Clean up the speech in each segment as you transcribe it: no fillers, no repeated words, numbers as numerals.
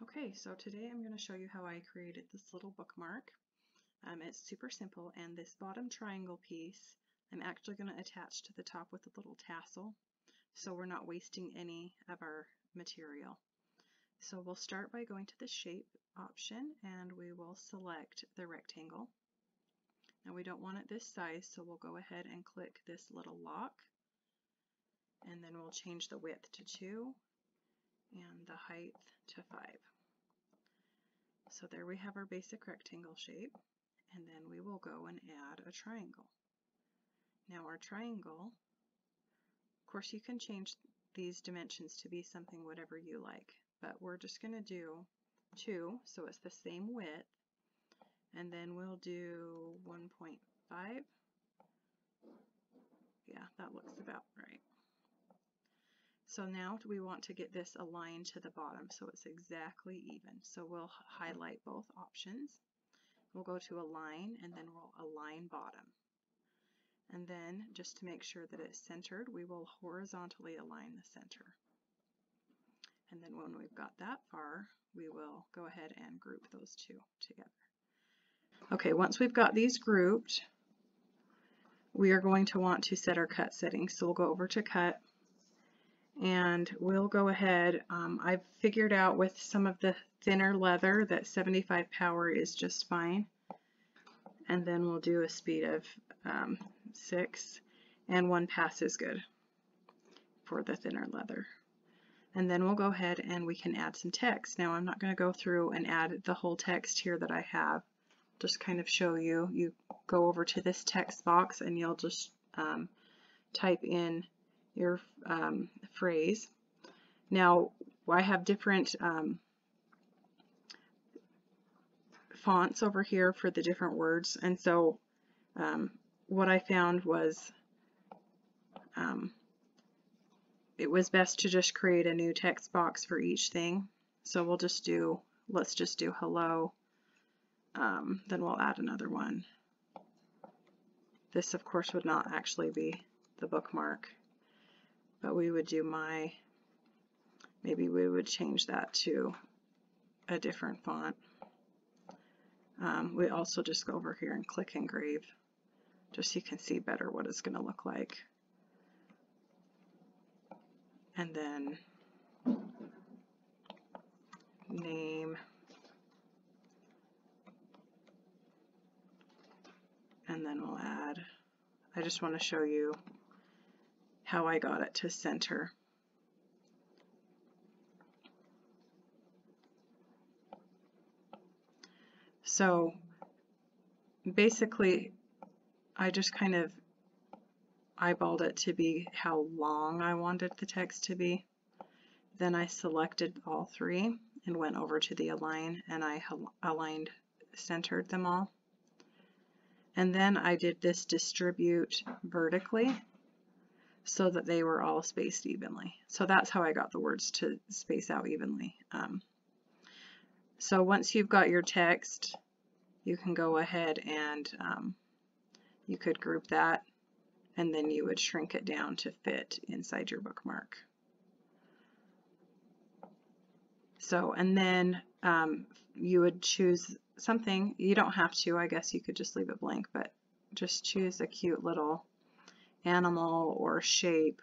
Okay, so today I'm going to show you how I created this little bookmark. It's super simple, and this bottom triangle piece I'm actually going to attach to the top with a little tassel, so we're not wasting any of our material. So we'll start by going to the shape option, and we will select the rectangle. Now we don't want it this size, so we'll go ahead and click this little lock, and then we'll change the width to 2 and the height to 5. So there we have our basic rectangle shape, and then we will go and add a triangle. Now our triangle, of course you can change these dimensions to be something whatever you like, but we're just going to do 2, so it's the same width, and then we'll do 1.5. Yeah, that looks about right. So now we want to get this aligned to the bottom so it's exactly even. So we'll highlight both options. We'll go to Align, and then we'll Align Bottom. And then, just to make sure that it's centered, we will horizontally align the center. And then when we've got that far, we will go ahead and group those two together. Okay, once we've got these grouped, we are going to want to set our cut settings. So we'll go over to Cut, and we'll go ahead. I've figured out with some of the thinner leather that 75 power is just fine, and then we'll do a speed of 6, and 1 pass is good for the thinner leather. And then we'll go ahead and we can add some text. Now I'm not going to go through and add the whole text here that I have, just kind of show you. You go over to this text box and you'll just type in your phrase. Now I have different fonts over here for the different words, and so what I found was it was best to just create a new text box for each thing. So we'll just do, let's just do hello, then we'll add another one. This of course would not actually be the bookmark, but we would do maybe we would change that to a different font. We also just go over here and click Engrave, just so you can see better what it's going to look like. And then name, and then we'll add, I just want to show you how I got it to center. So basically I just kind of eyeballed it to be how long I wanted the text to be. Then I selected all 3 and went over to the Align, and I aligned, centered them all. And then I did this distribute vertically so that they were all spaced evenly. So that's how I got the words to space out evenly. So once you've got your text, you can go ahead and you could group that, and then you would shrink it down to fit inside your bookmark. So, and then you would choose something. You don't have to, I guess you could just leave it blank, but just choose a cute little animal or shape.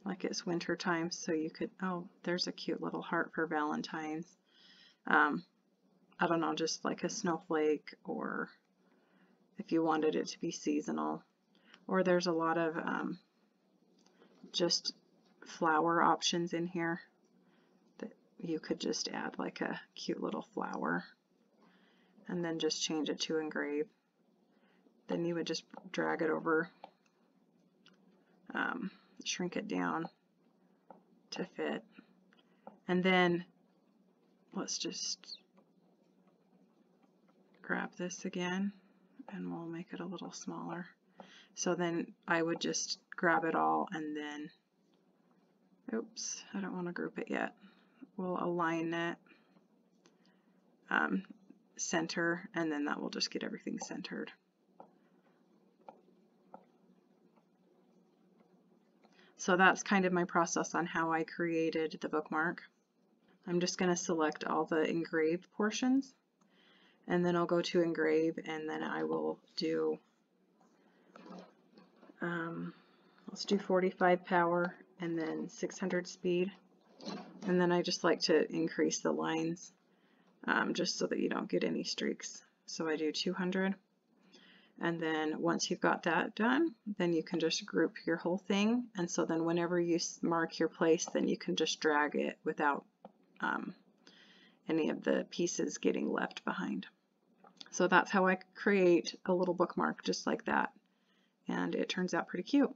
Like it's winter time, so you could, oh, there's a cute little heart for Valentine's. I don't know, just like a snowflake, or if you wanted it to be seasonal. Or there's a lot of just flower options in here that you could just add like a cute little flower and then just change it to Engrave. Then you would just drag it over, shrink it down to fit, and then let's just grab this again and we'll make it a little smaller. So then I would just grab it all and then, oops, I don't want to group it yet. We'll align it, center, and then that will just get everything centered. So that's kind of my process on how I created the bookmark. I'm just going to select all the engraved portions, and then I'll go to engrave, and then I will do, let's do 45 power and then 600 speed. And then I just like to increase the lines just so that you don't get any streaks. So I do 200. And then once you've got that done, then you can just group your whole thing. And so then whenever you mark your place, then you can just drag it without any of the pieces getting left behind. So that's how I create a little bookmark just like that. And it turns out pretty cute.